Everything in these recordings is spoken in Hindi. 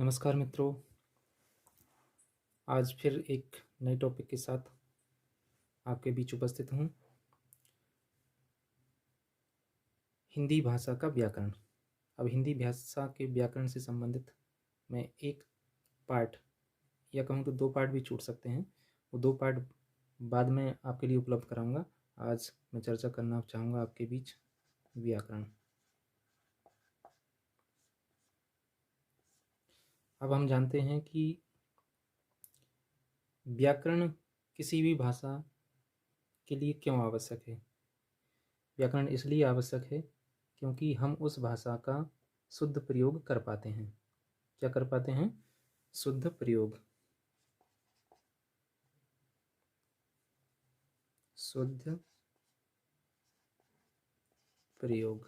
नमस्कार मित्रों, आज फिर एक नए टॉपिक के साथ आपके बीच उपस्थित हूँ। हिंदी भाषा का व्याकरण। अब हिंदी भाषा के व्याकरण से संबंधित मैं एक पार्ट या कहूँ तो 2 पार्ट भी छूट सकते हैं, वो 2 पार्ट बाद में आपके लिए उपलब्ध कराऊँगा। आज मैं चर्चा करना चाहूँगा आपके बीच व्याकरण। अब हम जानते हैं कि व्याकरण किसी भी भाषा के लिए क्यों आवश्यक है। व्याकरण इसलिए आवश्यक है क्योंकि हम उस भाषा का शुद्ध प्रयोग कर पाते हैं। क्या कर पाते हैं? शुद्ध प्रयोग। शुद्ध प्रयोग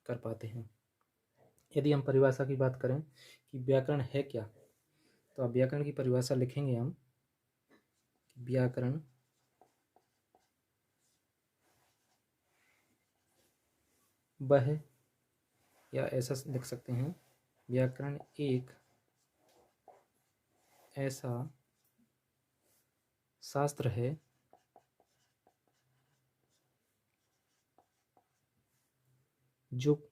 कर पाते हैं। यदि हम परिभाषा की बात करें कि व्याकरण है क्या, तो अब व्याकरण की परिभाषा लिखेंगे हम। व्याकरण वह, या ऐसा लिख सकते हैं, व्याकरण एक ऐसा शास्त्र है जो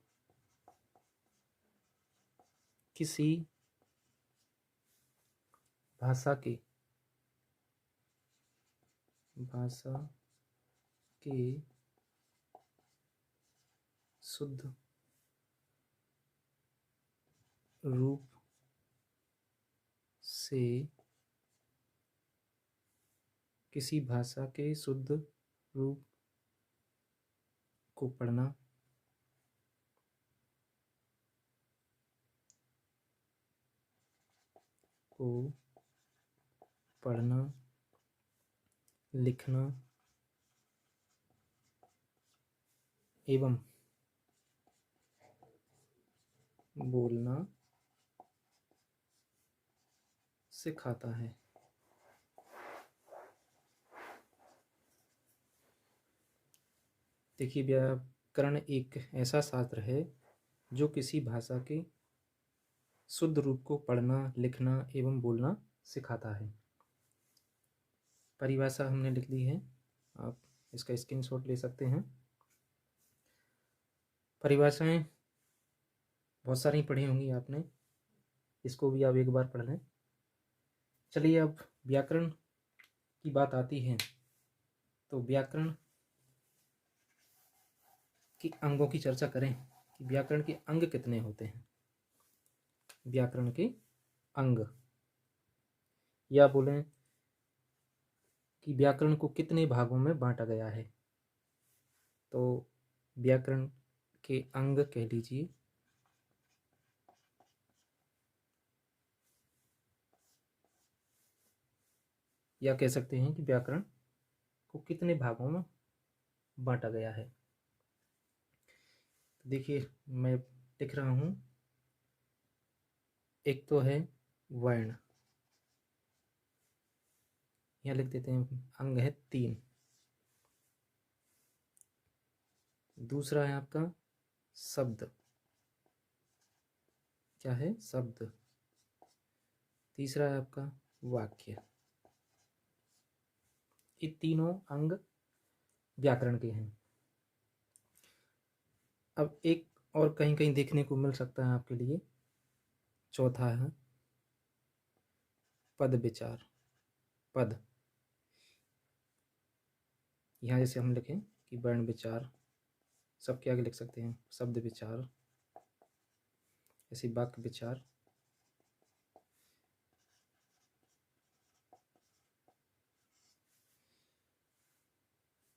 किसी भाषा के शुद्ध रूप से किसी भाषा के शुद्ध रूप को पढ़ना, लिखना एवं बोलना सिखाता है। देखिए, व्याकरण एक ऐसा शास्त्र है जो किसी भाषा के शुद्ध रूप को पढ़ना, लिखना एवं बोलना सिखाता है। परिभाषा हमने लिख ली है, आप इसका स्क्रीनशॉट ले सकते हैं। परिभाषाएं बहुत सारी पढ़ी होंगी आपने, इसको भी आप एक बार पढ़ लें। चलिए, अब व्याकरण की बात आती है तो व्याकरण के अंगों की चर्चा करें कि व्याकरण के अंग कितने होते हैं। व्याकरण के अंग, या बोलें कि व्याकरण को कितने भागों में बांटा गया है, तो व्याकरण के अंग कह लीजिए। या कह सकते हैं कि व्याकरण को कितने भागों में बांटा गया है। तो देखिए, मैं लिख रहा हूं। एक तो है वर्ण, यहाँ लिख देते हैं, अंग है 3। दूसरा है आपका शब्द, क्या है? शब्द। तीसरा है आपका वाक्य। ये तीनों अंग व्याकरण के हैं। अब एक और कहीं कहीं देखने को मिल सकता है आपके लिए, चौथा है पद विचार। पद, यहाँ जैसे हम लिखें कि वर्ण विचार, सबके आगे लिख सकते हैं शब्द विचार, ऐसे वाक्य विचार।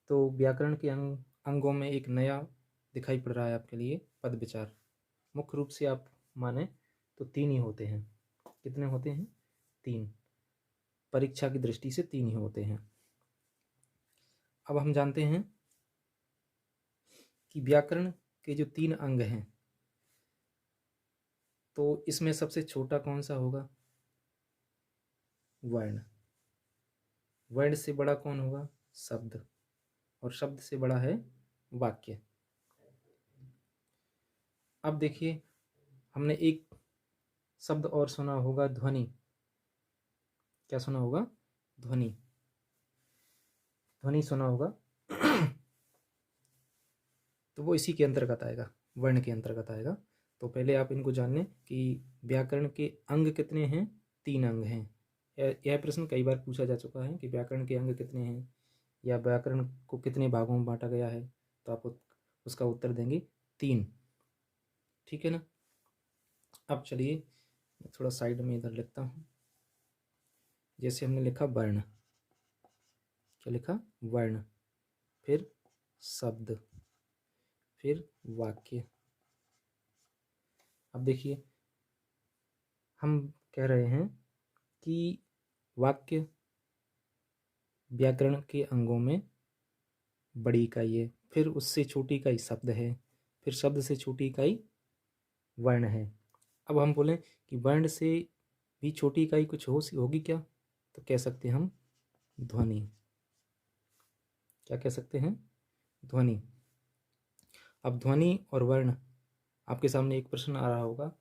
तो व्याकरण के अंगों में एक नया दिखाई पड़ रहा है आपके लिए, पद विचार। मुख्य रूप से आप माने तो 3 ही होते हैं। कितने होते हैं? 3। परीक्षा की दृष्टि से 3 ही होते हैं। अब हम जानते हैं कि व्याकरण के जो 3 अंग हैं, तो इसमें सबसे छोटा कौन सा होगा? वर्ण। वर्ण से बड़ा कौन होगा? शब्द। और शब्द से बड़ा है वाक्य। अब देखिए, हमने एक शब्द और सुना होगा ध्वनि। क्या सुना होगा? ध्वनि। ध्वनि सुना होगा तो वो इसी के अंतर्गत आएगा, वर्ण के अंतर्गत आएगा। तो पहले आप इनको जान लें कि व्याकरण के अंग कितने हैं। 3 अंग हैं। यह प्रश्न कई बार पूछा जा चुका है कि व्याकरण के अंग कितने हैं या व्याकरण को कितने भागों में बांटा गया है, तो आप उसका उत्तर देंगे 3। ठीक है ना। अब चलिए मैं थोड़ा साइड में इधर लिखता हूँ। जैसे हमने लिखा वर्ण, क्या लिखा? वर्ण, फिर शब्द, फिर वाक्य। अब देखिए हम कह रहे हैं कि वाक्य व्याकरण के अंगों में बड़ी इकाई है, फिर उससे छोटी इकाई शब्द है, फिर शब्द से छोटी इकाई वर्ण है। अब हम बोलें कि वर्ण से भी छोटी इकाई कुछ होगी क्या, तो कह सकते हैं हम ध्वनि। क्या कह सकते हैं? ध्वनि। अब ध्वनि और वर्ण, आपके सामने एक प्रश्न आ रहा होगा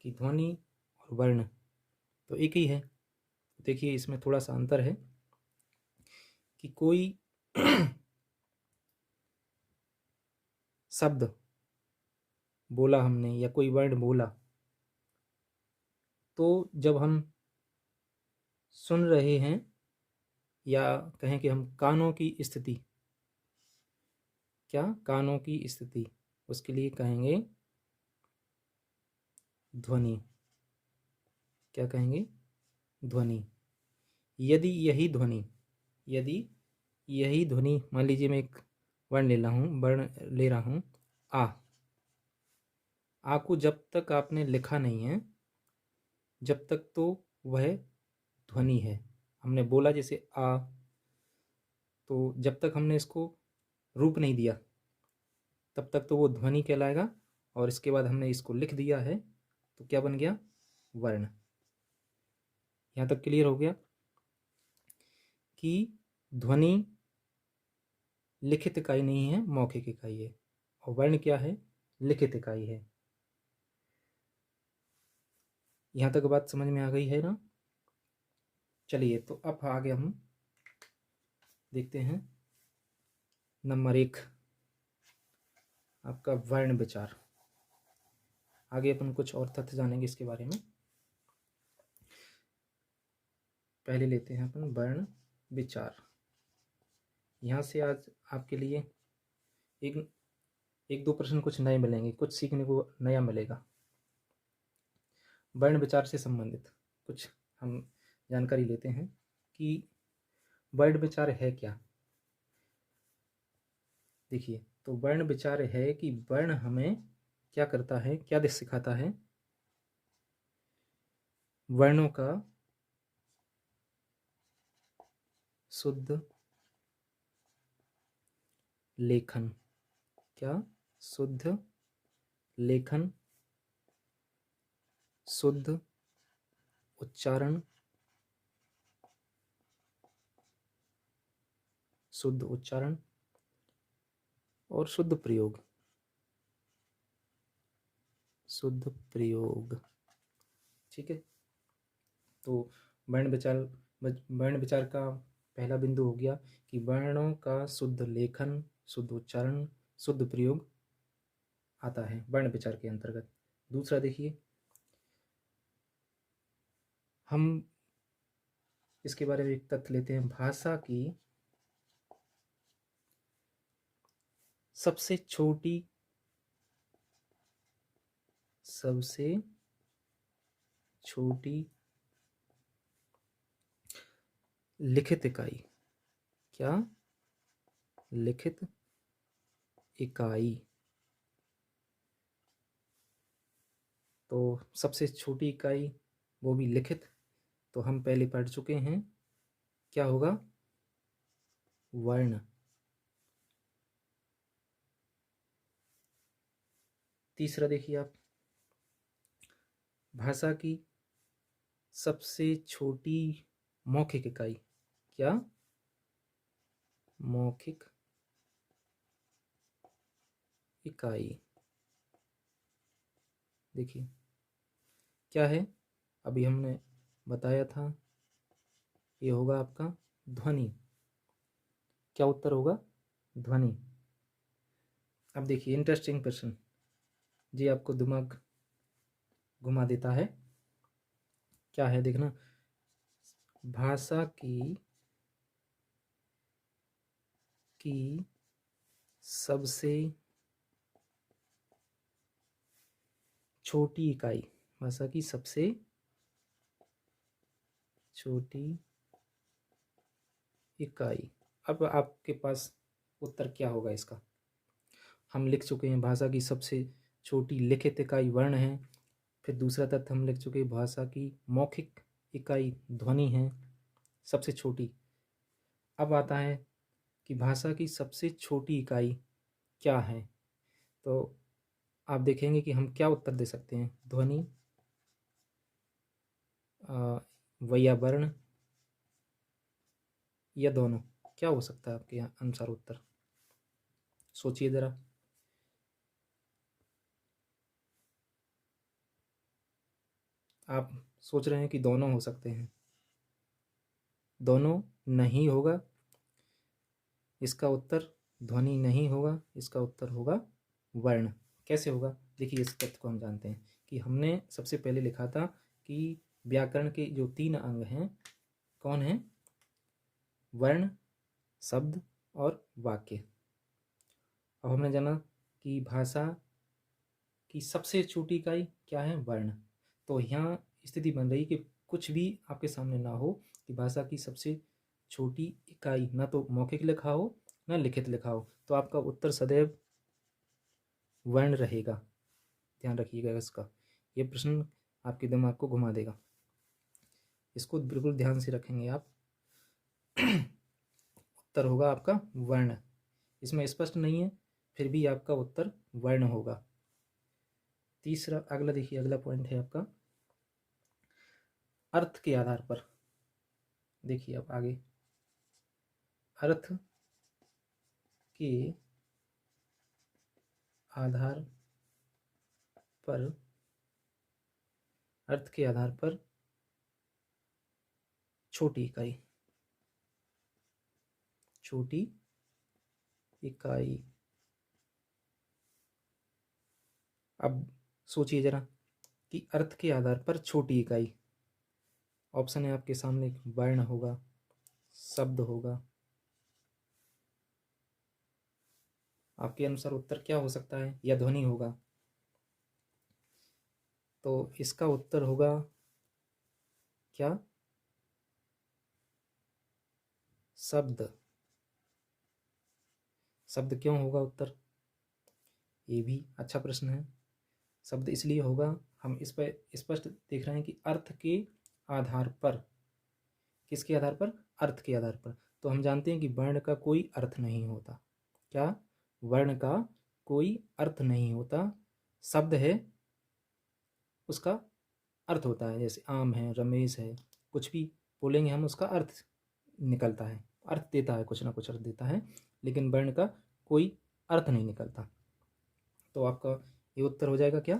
कि ध्वनि और वर्ण तो एक ही है। देखिए इसमें थोड़ा सा अंतर है कि कोई शब्द बोला हमने या कोई वर्ण बोला, तो जब हम सुन रहे हैं या कहें कि हम कानों की स्थिति, क्या कानों की स्थिति, उसके लिए कहेंगे ध्वनि। क्या कहेंगे? ध्वनि। यदि यही ध्वनि मान लीजिए मैं एक वर्ण ले रहा हूँ आ को जब तक आपने लिखा नहीं है, जब तक तो वह ध्वनि है। हमने बोला जैसे आ, तो जब तक हमने इसको रूप नहीं दिया तब तक तो वो ध्वनि कहलाएगा, और इसके बाद हमने इसको लिख दिया है तो क्या बन गया? वर्ण। यहाँ तक क्लियर हो गया कि ध्वनि लिखित इकाई नहीं है, मौखिक इकाई है, और वर्ण क्या है? लिखित इकाई है। यहाँ तक बात समझ में आ गई है ना। चलिए तो अब आगे हम देखते हैं नंबर 1, आपका वर्ण विचार। आगे अपन कुछ और तथ्य जानेंगे इसके बारे में। पहले लेते हैं अपन वर्ण विचार। यहाँ से आज आपके लिए एक दो प्रश्न कुछ नए मिलेंगे, कुछ सीखने को नया मिलेगा। वर्ण विचार से संबंधित कुछ हम जानकारी लेते हैं कि वर्ण विचार है क्या। देखिए तो वर्ण विचार है कि वर्ण हमें क्या करता है, क्या दिख सिखाता है? वर्णों का शुद्ध लेखन। क्या? शुद्ध लेखन, शुद्ध उच्चारण, शुद्ध उच्चारण और शुद्ध प्रयोग। शुद्ध प्रयोग। ठीक है। तो वर्ण विचार का पहला बिंदु हो गया कि वर्णों का शुद्ध लेखन, शुद्ध उच्चारण, शुद्ध प्रयोग आता है वर्ण विचार के अंतर्गत। दूसरा देखिए, हम इसके बारे में एक तथ्य लेते हैं। भाषा की सबसे छोटी लिखित इकाई। क्या? लिखित इकाई। तो सबसे छोटी इकाई वो भी लिखित, तो हम पहले पढ़ चुके हैं, क्या होगा? वर्ण। तीसरा देखिए आप, भाषा की सबसे छोटी मौखिक इकाई। क्या? मौखिक इकाई। देखिए क्या है? अभी हमने बताया था, ये होगा आपका ध्वनि। क्या उत्तर होगा? ध्वनि। अब देखिए इंटरेस्टिंग प्रश्न जी, आपको दिमाग घुमा देता है। क्या है देखना, भाषा की सबसे छोटी इकाई, भाषा की सबसे छोटी इकाई। अब आपके पास उत्तर क्या होगा इसका? हम लिख चुके हैं भाषा की सबसे छोटी लिखित इकाई वर्ण है। फिर दूसरा तथ्य हम लिख चुके हैं भाषा की मौखिक इकाई ध्वनि है, सबसे छोटी। अब आता है कि भाषा की सबसे छोटी इकाई क्या है। तो आप देखेंगे कि हम क्या उत्तर दे सकते हैं, ध्वनि, वर्ण या दोनों। क्या हो सकता है आपके अनुसार उत्तर? सोचिए जरा। आप सोच रहे हैं कि दोनों हो सकते हैं, दोनों नहीं होगा। इसका उत्तर ध्वनि नहीं होगा, इसका उत्तर होगा वर्ण। कैसे होगा? देखिए इस तथ्य को हम जानते हैं कि हमने सबसे पहले लिखा था कि व्याकरण के जो 3 अंग हैं कौन है? वर्ण, शब्द और वाक्य। अब हमने जाना कि भाषा की सबसे छोटी इकाई क्या है? वर्ण। तो यहाँ स्थिति बन रही कि कुछ भी आपके सामने ना हो कि भाषा की सबसे छोटी इकाई ना तो मौखिक लिखा हो ना लिखित लिखा हो, तो आपका उत्तर सदैव वर्ण रहेगा। ध्यान रखिएगा इसका, ये प्रश्न आपके दिमाग को घुमा देगा। इसको बिल्कुल ध्यान से रखेंगे आप। उत्तर होगा आपका वर्ण। इसमें स्पष्ट नहीं है, फिर भी आपका उत्तर वर्ण होगा। तीसरा अगला देखिए, अगला पॉइंट है आपका अर्थ के आधार पर। देखिए अब आगे, अर्थ के आधार पर, अर्थ के आधार पर छोटी इकाई, छोटी इकाई। अब सोचिए जरा कि अर्थ के आधार पर छोटी इकाई। ऑप्शन है आपके सामने, वर्ण होगा, शब्द होगा। आपके अनुसार उत्तर क्या हो सकता है? या ध्वनि होगा? तो इसका उत्तर होगा क्या? शब्द। शब्द क्यों होगा उत्तर? ये भी अच्छा प्रश्न है। शब्द इसलिए होगा, हम इस पर स्पष्ट देख रहे हैं कि अर्थ के आधार पर। किसके आधार पर? अर्थ के आधार पर। तो हम जानते हैं कि वर्ण का कोई अर्थ नहीं होता। क्या? वर्ण का कोई अर्थ नहीं होता। शब्द है, उसका अर्थ होता है। जैसे आम है, रमेश है, कुछ भी बोलेंगे हम उसका अर्थ निकलता है, अर्थ देता है, कुछ ना कुछ अर्थ देता है। लेकिन वर्ण का कोई अर्थ नहीं निकलता। तो आपका ये उत्तर हो जाएगा क्या?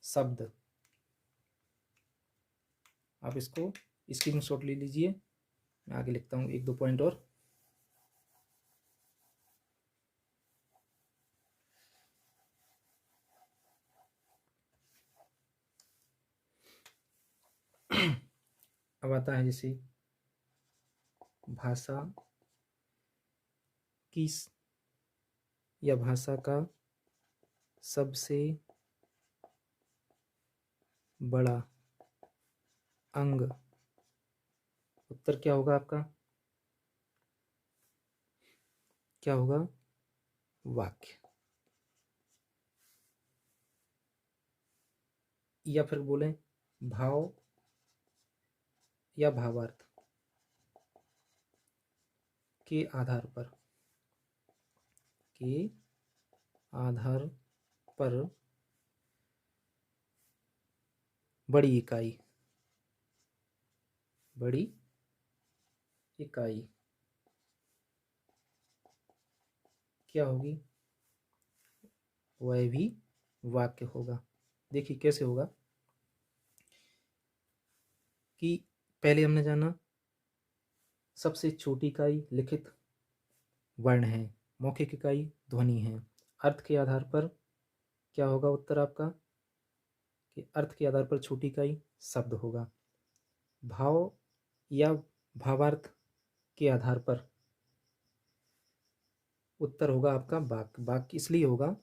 शब्द। आप इसको स्क्रीनशॉट ले लीजिए, मैं आगे लिखता हूँ 1-2 पॉइंट और। अब आता है जैसे भाषा की या भाषा का सबसे बड़ा अंग। उत्तर क्या होगा आपका? क्या होगा? वाक्य। या फिर बोलें भाव या भावार्थ के आधार पर, के आधार पर बड़ी इकाई, बड़ी इकाई क्या होगी? वह भी वाक्य होगा। देखिए कैसे होगा। कि पहले हमने जाना सबसे छोटी इकाई लिखित वर्ण है, मौखिक इकाई ध्वनि है। अर्थ के आधार पर क्या होगा उत्तर आपका कि अर्थ के आधार पर छोटी इकाई शब्द होगा। भाव या भावार्थ के आधार पर उत्तर होगा आपका वाक्य। वाक्य इसलिए होगा,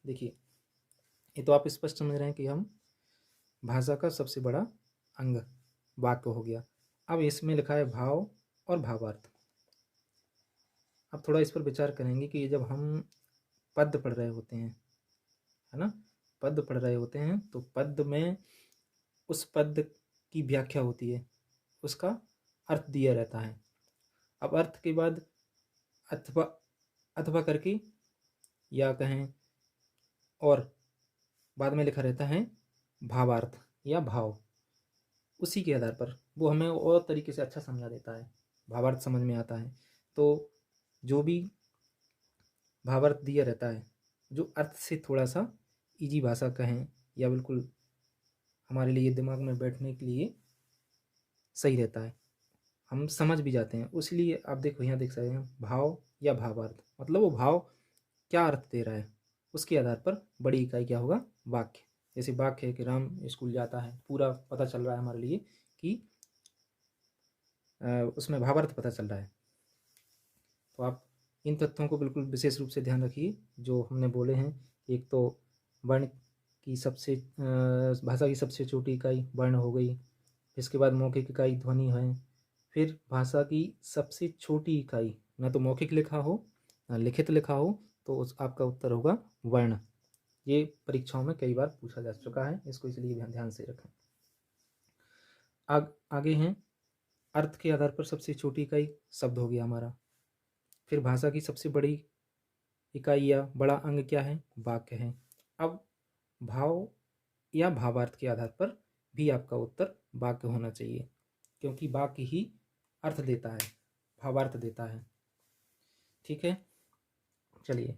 देखिए ये तो आप स्पष्ट समझ रहे हैं कि हम भाषा का सबसे बड़ा अंग वाक्य हो गया। अब इसमें लिखा है भाव और भावार्थ। अब थोड़ा इस पर विचार करेंगे कि जब हम पद्य पढ़ रहे होते हैं, है ना, पद्य पढ़ रहे होते हैं तो पद्य में उस पद्य की व्याख्या होती है, उसका अर्थ दिया रहता है। अब अर्थ के बाद अथवा अथवा करके या कहें और बाद में लिखा रहता है भावार्थ या भाव। उसी के आधार पर वो हमें और तरीके से अच्छा समझा देता है, भावार्थ समझ में आता है। तो जो भी भावार्थ दिया रहता है, जो अर्थ से थोड़ा सा इजी भाषा कहें या बिल्कुल हमारे लिए दिमाग में बैठने के लिए सही रहता है, हम समझ भी जाते हैं। उसलिए आप देखो यहाँ देख सकते हैं भाव या भावार्थ, मतलब वो भाव क्या अर्थ दे रहा है, उसके आधार पर बड़ी इकाई क्या होगा वाक्य। जैसे वाक्य है कि राम स्कूल जाता है, पूरा पता चल रहा है हमारे लिए कि उसमें भावार्थ पता चल रहा है। तो आप इन तथ्यों को बिल्कुल विशेष रूप से ध्यान रखिए जो हमने बोले हैं। एक तो वर्ण की सबसे भाषा की सबसे छोटी इकाई वर्ण हो गई, इसके बाद मौखिक इकाई ध्वनि है, फिर भाषा की सबसे छोटी इकाई ना तो मौखिक लिखा हो ना लिखित लिखा हो, तो उस आपका उत्तर होगा वर्ण। ये परीक्षाओं में कई बार पूछा जा चुका है, इसको इसलिए ध्यान से रखें। आगे हैं अर्थ के आधार पर सबसे छोटी इकाई शब्द हो गया हमारा। फिर भाषा की सबसे बड़ी इकाई या बड़ा अंग क्या है, वाक्य है। अब भाव या भावार्थ के आधार पर भी आपका उत्तर वाक्य होना चाहिए, क्योंकि वाक्य ही अर्थ देता है, भावार्थ देता है। ठीक है, चलिए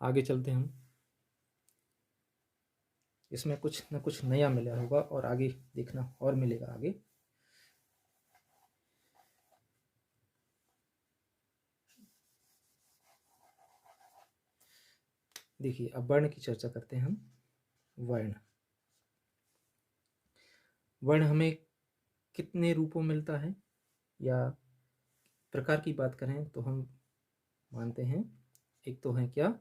आगे चलते हम। इसमें कुछ न कुछ नया मिला होगा और आगे देखना और मिलेगा आगे। देखिए अब वर्ण की चर्चा करते हैं हम। वर्ण वर्ण हमें कितने रूपों मिलता है या प्रकार की बात करें तो हम मानते हैं एक तो है क्या,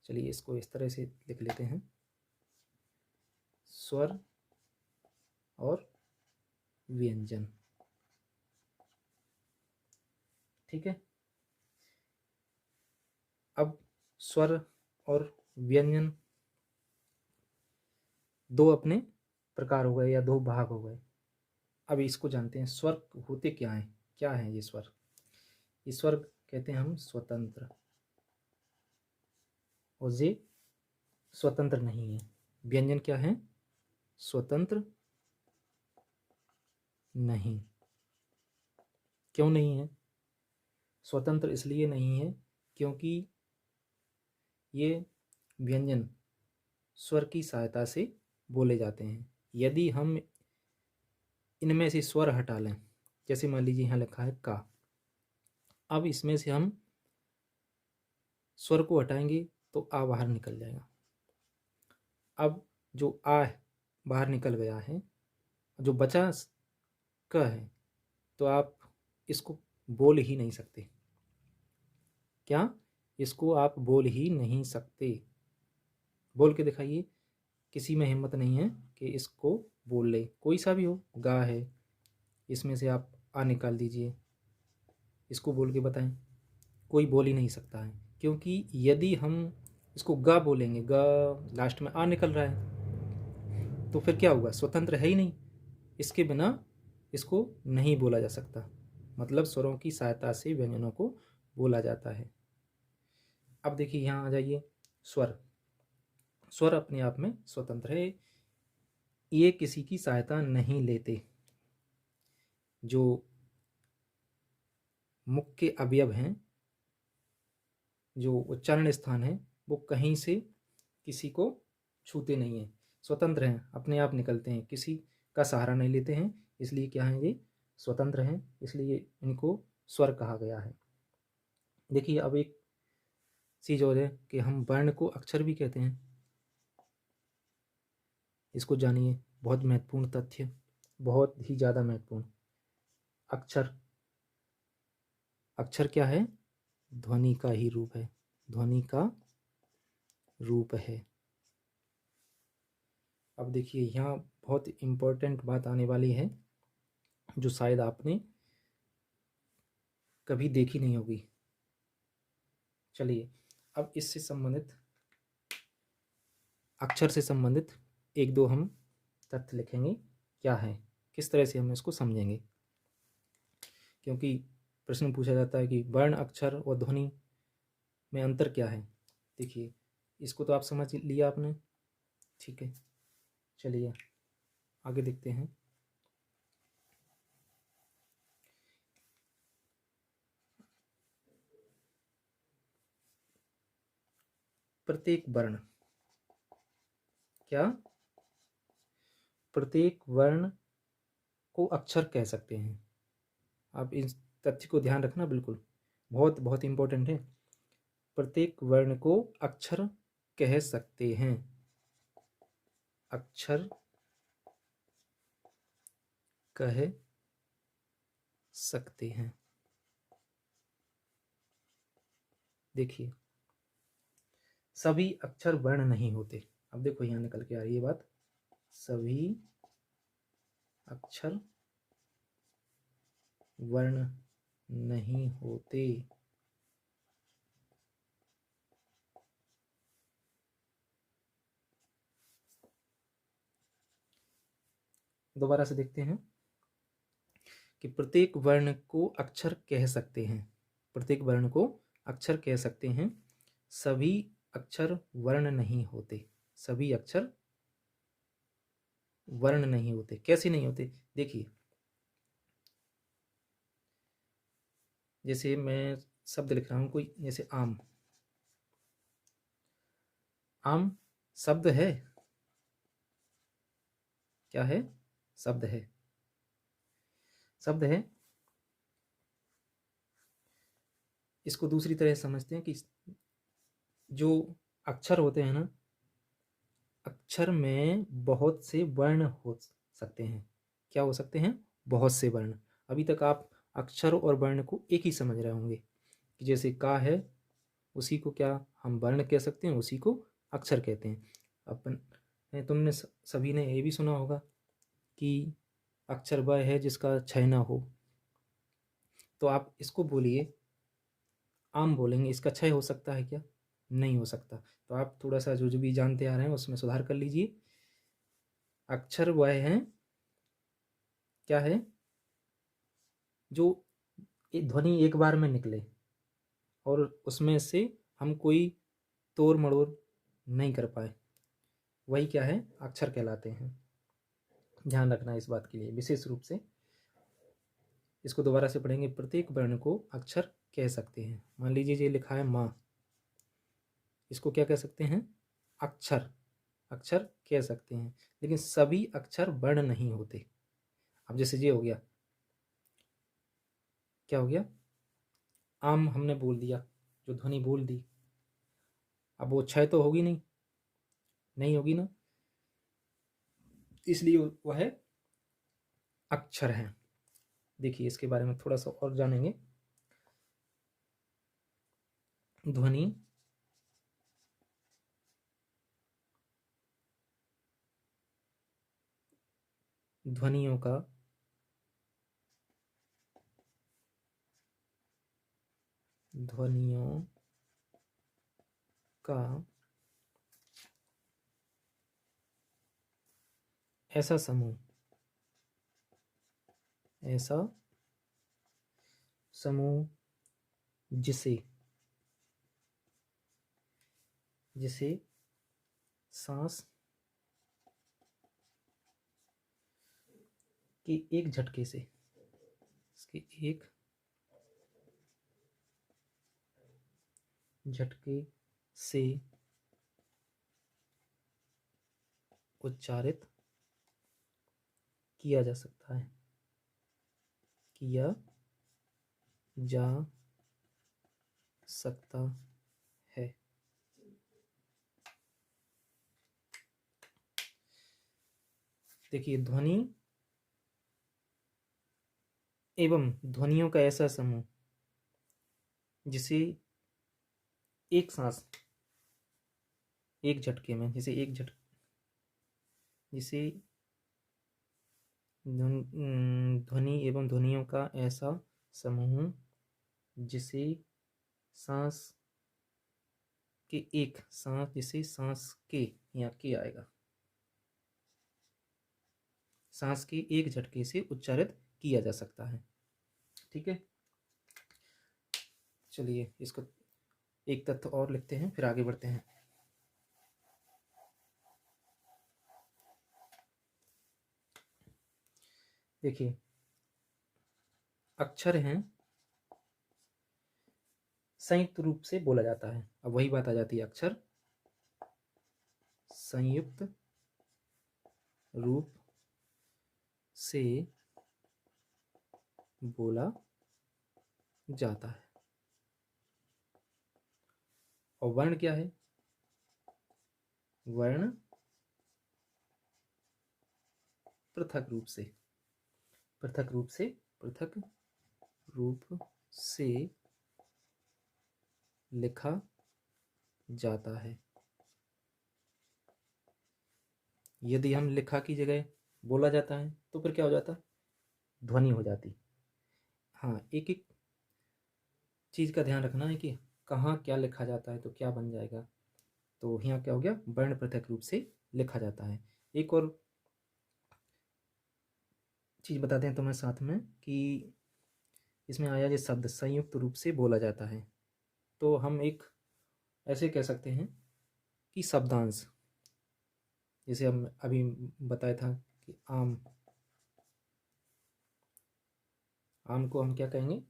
चलिए इसको इस तरह से लिख लेते हैं, स्वर और व्यंजन। ठीक है, अब स्वर और व्यंजन दो अपने प्रकार हो गए या दो भाग हो गए। अब इसको जानते हैं स्वर होते क्या हैं, क्या है ये स्वर। ये स्वर कहते हैं हम स्वतंत्र, और ये स्वतंत्र नहीं है। व्यंजन क्या है, स्वतंत्र नहीं। क्यों नहीं है, स्वतंत्र इसलिए नहीं है क्योंकि ये व्यंजन स्वर की सहायता से बोले जाते हैं। यदि हम इनमें से स्वर हटा लें, जैसे मान लीजिए यहाँ लिखा है का, अब इसमें से हम स्वर को हटाएंगे तो आ बाहर निकल जाएगा। अब जो आ बाहर निकल गया है, जो बचा क है, तो आप इसको बोल ही नहीं सकते। क्या, इसको आप बोल ही नहीं सकते। बोल के दिखाइए, किसी में हिम्मत नहीं है कि इसको बोल ले, कोई सा भी हो। गा है, इसमें से आप आ निकाल दीजिए, इसको बोल के बताएं, कोई बोल ही नहीं सकता है। क्योंकि यदि हम इसको गा बोलेंगे, गा लास्ट में आ निकल रहा है, तो फिर क्या होगा, स्वतंत्र है ही नहीं, इसके बिना इसको नहीं बोला जा सकता। मतलब स्वरों की सहायता से व्यंजनों को बोला जाता है। अब देखिए यहाँ आ जाइए, स्वर। स्वर अपने आप में स्वतंत्र है, ये किसी की सहायता नहीं लेते। जो मुख के अवयव हैं, जो उच्चारण स्थान है, वो कहीं से किसी को छूते नहीं हैं, स्वतंत्र हैं, अपने आप निकलते हैं, किसी का सहारा नहीं लेते हैं, इसलिए क्या है, ये स्वतंत्र हैं, इसलिए इनको स्वर कहा गया है। देखिए अब एक चीज़ और है कि हम वर्ण को अक्षर भी कहते हैं। इसको जानिए, बहुत महत्वपूर्ण तथ्य, बहुत ही ज़्यादा महत्वपूर्ण। अक्षर, अक्षर क्या है? ध्वनि का ही रूप है, ध्वनि का रूप है। अब देखिए यहाँ बहुत इम्पोर्टेंट बात आने वाली है, जो शायद आपने कभी देखी नहीं होगी। चलिए अब इससे संबंधित, अक्षर से संबंधित एक दो हम तथ्य लिखेंगे, क्या है, किस तरह से हम इसको समझेंगे, क्योंकि प्रश्न पूछा जाता है कि वर्ण, अक्षर और ध्वनि में अंतर क्या है। देखिए इसको तो आप समझ लिया आपने, ठीक है। चलिए आगे देखते हैं। प्रत्येक वर्ण, क्या प्रत्येक वर्ण को अक्षर कह सकते हैं। आप इस तथ्य को ध्यान रखना, बिल्कुल बहुत बहुत इम्पोर्टेंट है। प्रत्येक वर्ण को अक्षर कह सकते हैं, अक्षर कह सकते हैं। देखिए सभी अक्षर वर्ण नहीं होते। अब देखो यहाँ निकल के आ रही है बात, सभी अक्षर वर्ण नहीं होते। दोबारा से देखते हैं कि प्रत्येक वर्ण को अक्षर कह सकते हैं, प्रत्येक वर्ण को अक्षर कह सकते हैं, सभी अक्षर वर्ण नहीं होते। सभी अक्षर वर्ण नहीं होते। कैसे नहीं होते? देखिए जैसे मैं शब्द लिख रहा हूं कोई, जैसे आम, आम शब्द है, क्या है? शब्द है, शब्द है। इसको दूसरी तरह समझते हैं कि जो अक्षर होते हैं ना, अक्षर में बहुत से वर्ण हो सकते हैं। क्या हो सकते हैं? बहुत से वर्ण। अभी तक आप अक्षर और वर्ण को एक ही समझ रहे होंगे कि जैसे का है, उसी को क्या हम वर्ण कह सकते हैं, उसी को अक्षर कहते हैं। अपन तुमने सभी ने ये भी सुना होगा कि अक्षर वह है जिसका क्षय ना हो। तो आप इसको बोलिए, आम बोलेंगे, इसका क्षय हो सकता है क्या? नहीं हो सकता। तो आप थोड़ा सा जो भी जानते आ रहे हैं उसमें सुधार कर लीजिए। अक्षर वह है, क्या है, जो ध्वनि एक बार में निकले और उसमें से हम कोई तोड़ मड़ोड़ नहीं कर पाए, वही क्या है? अक्षर कहलाते हैं। ध्यान रखना इस बात के लिए विशेष रूप से। इसको दोबारा से पढ़ेंगे। प्रत्येक वर्ण को अक्षर कह सकते हैं। मान लीजिए ये लिखा है माँ, इसको क्या कह सकते हैं? अक्षर, अक्षर कह सकते हैं, लेकिन सभी अक्षर वर्ण नहीं होते। अब जैसे ये हो गया, क्या हो गया? आम हमने बोल दिया, जो ध्वनि बोल दी, अब वो क्षय तो होगी नहीं, नहीं होगी ना, इसलिए वह अक्षर है। देखिए इसके बारे में थोड़ा सा और जानेंगे। ध्वनि ध्वनियों का ध्वनियों का ऐसा समूह, ऐसा समूह जिसे जिसे सांस के एक झटके से, इसके एक झटके से उच्चारित किया जा सकता है, किया जा सकता है। देखिए, ध्वनि एवं ध्वनियों का ऐसा समूह जिसे एक सांस, एक झटके में, जिसे ध्वनि एवं ध्वनियों का ऐसा समूह जिसे सांस के एक सांस, जिसे सांस के, यहाँ के आएगा, सांस के एक झटके से उच्चारित किया जा सकता है। ठीक है, चलिए इसको एक तथ्य और लिखते हैं, फिर आगे बढ़ते हैं। देखिए, अक्षर हैं, संयुक्त रूप से बोला जाता है। अब वही बात आ जाती है, अक्षर संयुक्त रूप से बोला जाता है। और वर्ण क्या है? वर्ण पृथक रूप से, पृथक रूप से, पृथक रूप से लिखा जाता है। यदि हम लिखा की जगह बोला जाता है तो फिर क्या हो जाता? ध्वनि हो जाती। हाँ, एक एक चीज़ का ध्यान रखना है कि कहाँ क्या लिखा जाता है तो क्या बन जाएगा। तो यहाँ क्या हो गया? वर्ण पृथक रूप से लिखा जाता है। एक और चीज़ बताते हैं तुम्हें साथ में कि इसमें आया ये शब्द संयुक्त रूप से बोला जाता है, तो हम एक ऐसे कह सकते हैं कि शब्दांश, जैसे हम अभी बताया था कि आम, आम को हम क्या कहेंगे?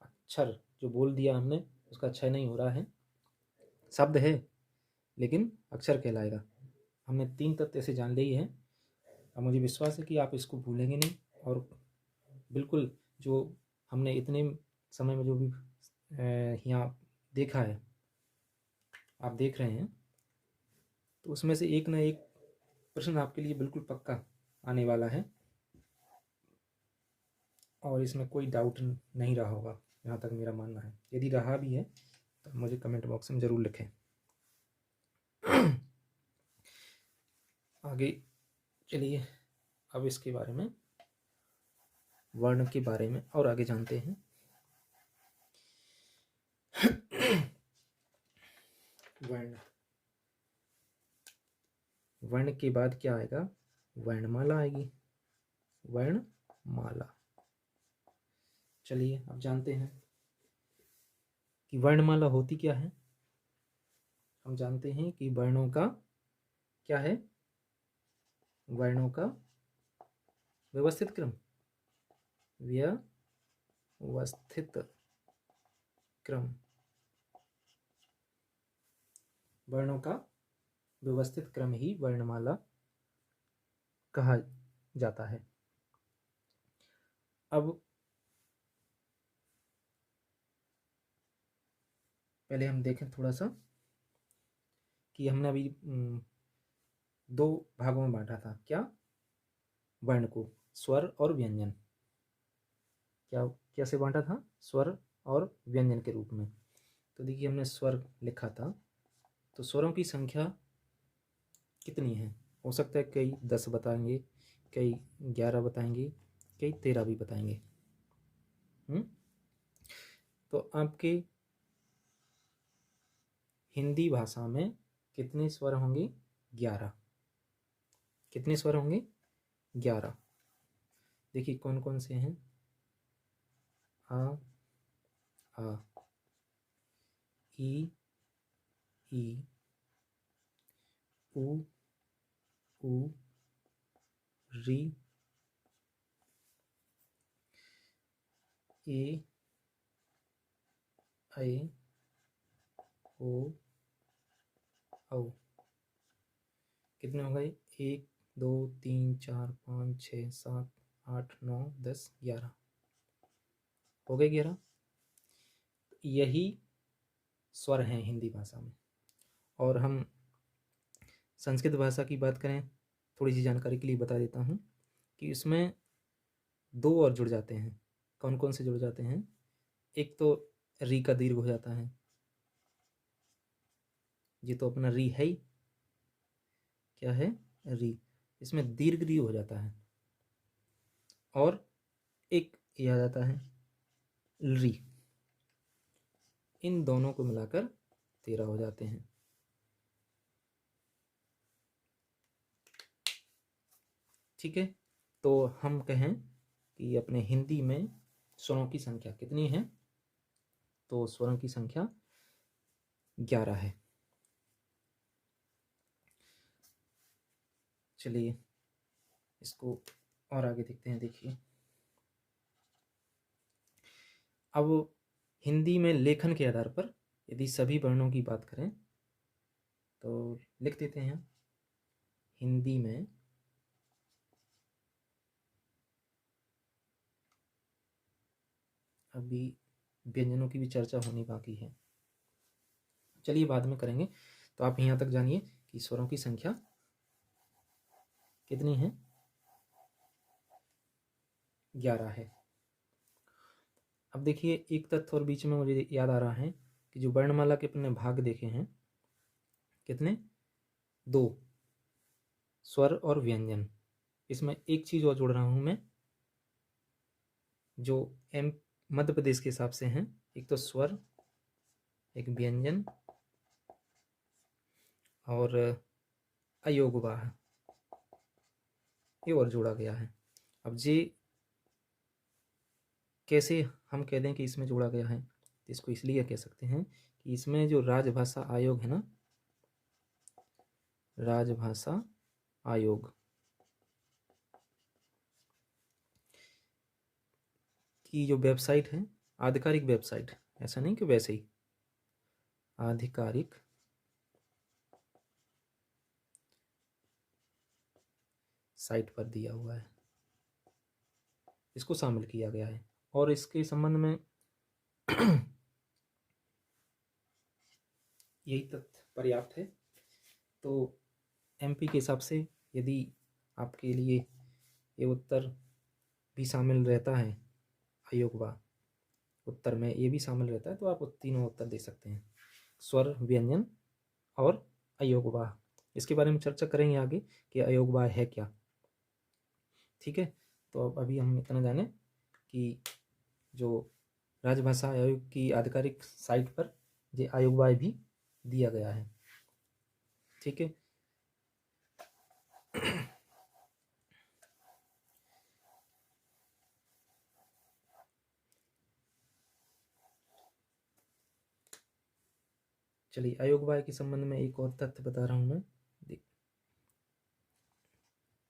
अक्षर जो बोल दिया हमने उसका क्षय नहीं हो रहा है, शब्द है लेकिन अक्षर कहलाएगा। हमने 3 तत्व ऐसे जान लिए हैं। अब मुझे विश्वास है कि आप इसको भूलेंगे नहीं, और बिल्कुल जो हमने इतने समय में जो भी यहाँ देखा है, आप देख रहे हैं, तो उसमें से एक ना एक प्रश्न आपके लिए बिल्कुल पक्का आने वाला है, और इसमें कोई डाउट नहीं रहा होगा, जहाँ तक मेरा मानना है। यदि रहा भी है तो मुझे कमेंट बॉक्स में ज़रूर लिखें। आगे चलिए, अब इसके बारे में, वर्ण के बारे में और आगे जानते हैं। वर्ण, वर्ण के बाद क्या आएगा? वर्णमाला आएगी, वर्णमाला। चलिए अब जानते हैं कि वर्णमाला होती क्या है। हम जानते हैं कि वर्णों का क्या है? वर्णों का व्यवस्थित क्रम, व्यवस्थित क्रम, वर्णों का व्यवस्थित क्रम ही वर्णमाला कहा जाता है। अब पहले हम देखें थोड़ा सा कि हमने अभी 2 भागों में बांटा था। क्या? वर्ण को, स्वर और व्यंजन। क्या कैसे बांटा था? स्वर और व्यंजन के रूप में। तो देखिए, हमने स्वर लिखा था, तो स्वरों की संख्या कितनी है? हो सकता है कई 10 बताएंगे, कई 11 बताएंगे, कई 13 भी बताएंगे। तो आपके हिंदी भाषा में कितने स्वर होंगे? 11। कितने स्वर होंगे? 11। देखिए कौन कौन से हैं? आ, ई, उ, री, ए, ऐ, ओ, औ। कितने हो गए? 1 2 3 4 5 6 7 8 9 10 11 हो गए 11। यही स्वर हैं हिंदी भाषा में। और हम संस्कृत भाषा की बात करें, थोड़ी सी जानकारी के लिए बता देता हूँ कि इसमें 2 और जुड़ जाते हैं। कौन कौन से जुड़ जाते हैं? एक तो री का दीर्घ हो जाता है, ये तो अपना री है ही, क्या है? री। इसमें दीर्घ री हो जाता है। और एक ये आ जाता है री। इन दोनों को मिलाकर 13 हो जाते हैं। ठीक है, तो हम कहें कि अपने हिंदी में स्वरों की संख्या कितनी है? तो स्वरों की संख्या 11 है। चलिए इसको और आगे देखते हैं। देखिए, अब हिंदी में लेखन के आधार पर यदि सभी वर्णों की बात करें तो लिख देते हैं हिंदी में अभी व्यंजनों की भी चर्चा होनी बाकी है, चलिए बाद में करेंगे। तो आप यहाँ तक जानिए कि स्वरों की संख्या कितनी है? 11 है। अब देखिए, एक तथ्य और बीच में मुझे याद आ रहा है कि जो वर्णमाला के अपने भाग देखे हैं, कितने? 2, स्वर और व्यंजन। इसमें एक चीज और जोड़ रहा हूं मैं, जो एम मध्य प्रदेश के हिसाब से हैं। एक तो स्वर, एक व्यंजन और अयोगवाह, ये और जोड़ा गया है। अब ये कैसे हम कह दें कि इसमें जोड़ा गया है? तो इसको इसलिए कह सकते हैं कि इसमें जो राजभाषा आयोग है ना, राजभाषा आयोग की जो वेबसाइट है, आधिकारिक वेबसाइट, ऐसा नहीं कि वैसे ही, आधिकारिक साइट पर दिया हुआ है, इसको शामिल किया गया है। और इसके संबंध में यही तथ्य पर्याप्त है। तो एमपी के हिसाब से यदि आपके लिए ये उत्तर भी शामिल रहता है, अयोगवा उत्तर में ये भी शामिल रहता है, तो आप तीनों उत्तर दे सकते हैं, स्वर, व्यंजन और अयोगवाह। इसके बारे में चर्चा करेंगे आगे कि अयोगवाह है क्या। ठीक है, तो अब अभी हम इतना जाने कि जो राजभाषा आयोग की आधिकारिक साइट पर ये अयोगवाह भी दिया गया है। ठीक है, चलिए अयोगवाह के संबंध में एक और तथ्य बता रहा हूं मैं।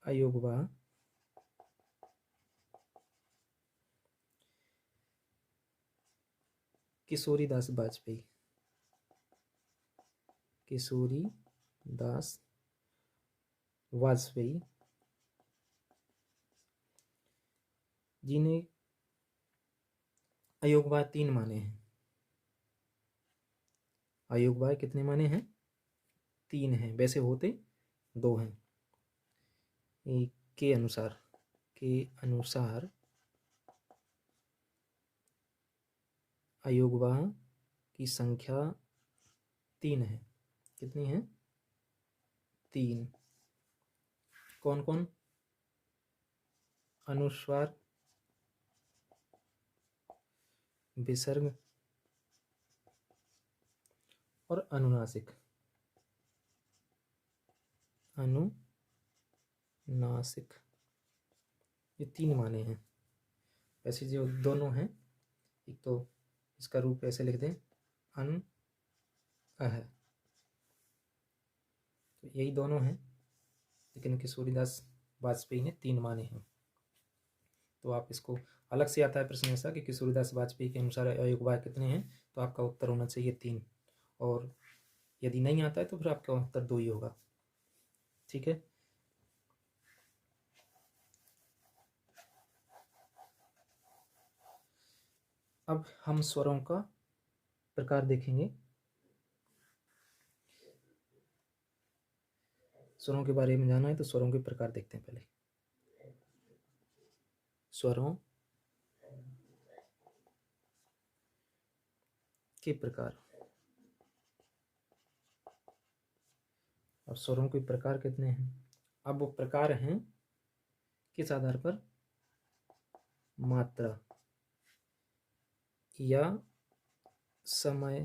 अयोगवाह किशोरी दास वाजपेयी, किशोरी दास वाजपेयी जी ने अयोगवाह 3 माने हैं। अयोगवाह कितने माने हैं? 3 हैं, वैसे होते 2 हैं। के अनुसार अयोगवाह की संख्या 3 है। कितनी है? 3। कौन कौन? अनुस्वार, विसर्ग और अनुनासिक। अनुनासिक, ये 3 माने हैं। ऐसे जो दोनों हैं, एक तो इसका रूप ऐसे लिख दें, अन अह, तो यही दोनों हैं, लेकिन किशोरीदास वाजपेयी ने 3 माने हैं। तो आप इसको अलग से आता है प्रश्न ऐसा कि किशोरीदास वाजपेयी के अनुसार अयोगवाह कितने हैं, तो आपका उत्तर होना चाहिए 3। और यदि नहीं आता है तो फिर आपका उत्तर 2 ही होगा। ठीक है, अब हम स्वरों का प्रकार देखेंगे। स्वरों के बारे में जानना है तो स्वरों के प्रकार देखते हैं। पहले स्वरों के प्रकार। अब स्वरों के प्रकार कितने हैं? अब वो प्रकार हैं किस आधार पर? मात्रा या समय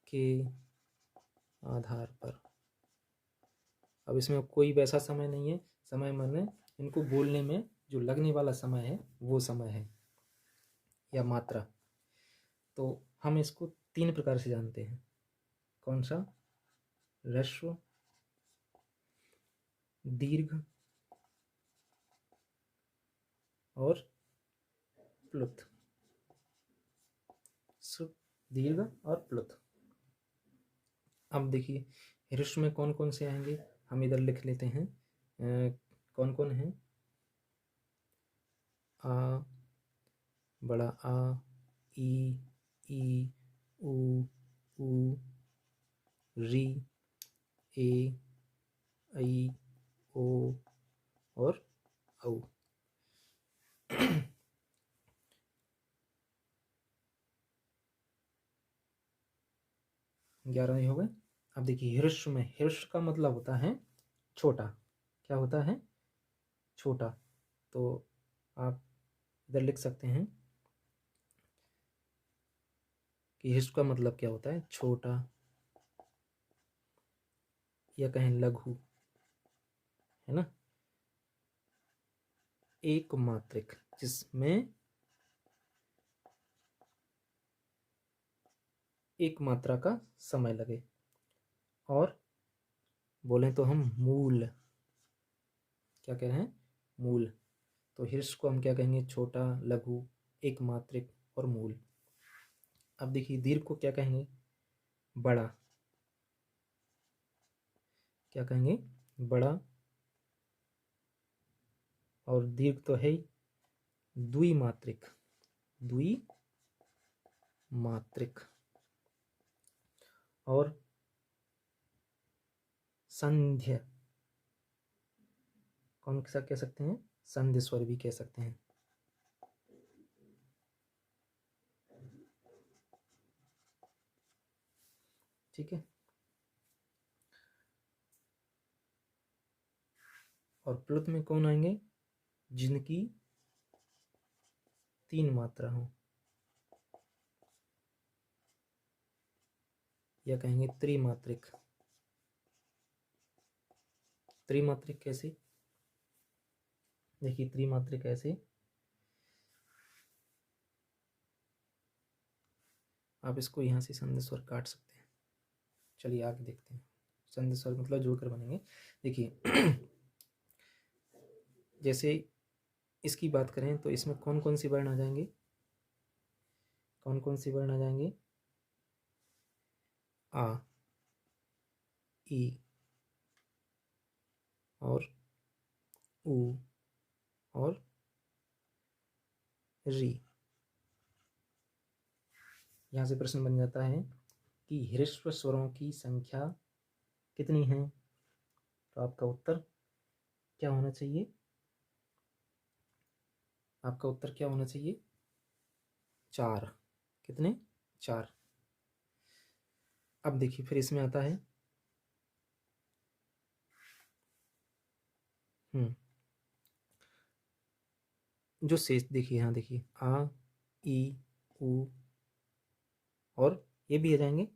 के आधार पर। अब इसमें कोई वैसा समय नहीं है, समय माने इनको बोलने में जो लगने वाला समय है वो समय है या मात्रा। तो हम इसको 3 प्रकार से जानते हैं। कौन सा? ह्रस्व, दीर्घ और प्लुत। दीर्घ और प्लुत। अब देखिए ह्रस्व में कौन कौन से आएंगे, हम इधर लिख लेते हैं। कौन कौन है? आ, बड़ा आ, ई, उ, री, ए, ऐ, ओ और औ। 11 हो गए। अब देखिए ह्रस्व में, ह्रस्व का मतलब होता है छोटा। क्या होता है? छोटा। तो आप इधर लिख सकते हैं कि ह्रस्व का मतलब क्या होता है? छोटा, या कहें लघु, है ना। एक मात्रिक, जिसमें एक मात्रा का समय लगे। और बोलें तो हम मूल। क्या कह रहे हैं? मूल। तो ह्रस्व को हम क्या कहेंगे? छोटा, लघु, एक मात्रिक और मूल। अब देखिए दीर्घ को क्या कहेंगे? बड़ा। क्या कहेंगे? बड़ा। और दीर्घ तो है ही द्विमात्रिक। द्विमात्रिक। और संध्य, कौन सा कह सकते हैं? संध्य स्वर भी कह सकते हैं। ठीक है। और प्लुत में कौन आएंगे? जिनकी 3 मात्रा हो, या कहेंगे त्रिमात्रिक। त्रिमात्रिक कैसे? देखिए त्रिमात्रिक ऐसे, आप इसको यहाँ से संधि स्वर काट सकते हैं। चलिए आगे देखते हैं। संधि स्वर मतलब जोड़कर बनेंगे। देखिए जैसे इसकी बात करें तो इसमें कौन कौन सी वर्ण आ जाएंगे? कौन कौन सी वर्ण आ जाएंगे? आ, ई और उ और री। यहाँ से प्रश्न बन जाता है कि ह्रस्व स्वरों की संख्या कितनी है? तो आपका उत्तर क्या होना चाहिए? आपका उत्तर क्या होना चाहिए? 4। कितने? 4। अब देखिए फिर इसमें आता है जो शेष। देखिए यहाँ देखिए आ, ई, उ और ये भी आ जाएंगे।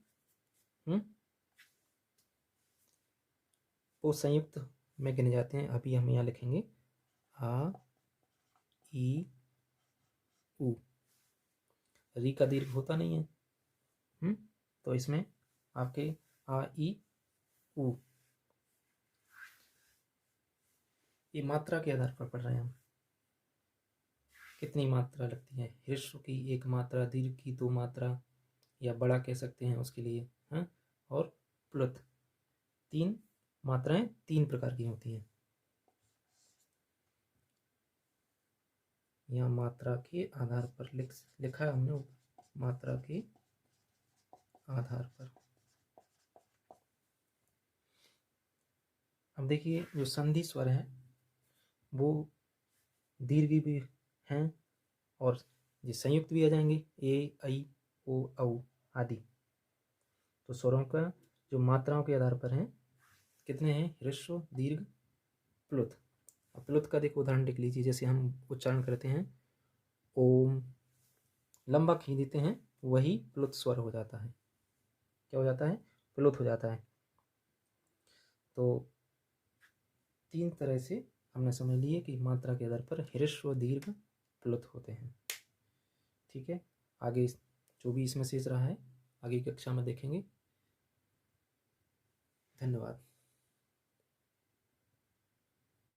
वो संयुक्त में गिने जाते हैं। अभी हम यहाँ लिखेंगे आ, ई, उ। री का दीर्घ होता नहीं है। तो इसमें आपके आ, ई, उ, ये मात्रा के आधार पर पढ़ रहे हैं हम। कितनी मात्रा लगती है? ह्रस्व की 1 मात्रा, दीर्घ की 2 मात्रा, या बड़ा कह सकते हैं उसके लिए, है। और प्लुत 3 मात्राएं 3 प्रकार की होती हैं। यहाँ मात्रा के आधार पर लिखा है हमने, मात्रा के आधार पर। अब देखिए जो संधि स्वर है वो दीर्घ भी हैं और ये संयुक्त भी आ जाएंगे, ए, ऐ, ओ, औ आदि। तो स्वरों का जो मात्राओं के आधार पर हैं कितने हैं, ह्रस्व, दीर्घ, प्लुत। अब प्लुत का देखो उदाहरण लिख लीजिए, जैसे हम उच्चारण करते हैं ओम, लंबा खींच देते हैं, वही प्लुत स्वर हो जाता है। क्या हो जाता है, प्लुत हो जाता है। तो 3 तरह से हमने समझ लिए कि मात्रा के आधार पर ह्रस्व, दीर्घ, प्लुत होते हैं। ठीक है, आगे जो भी इसमें शेष रहा है आगे की कक्षा में देखेंगे। धन्यवाद।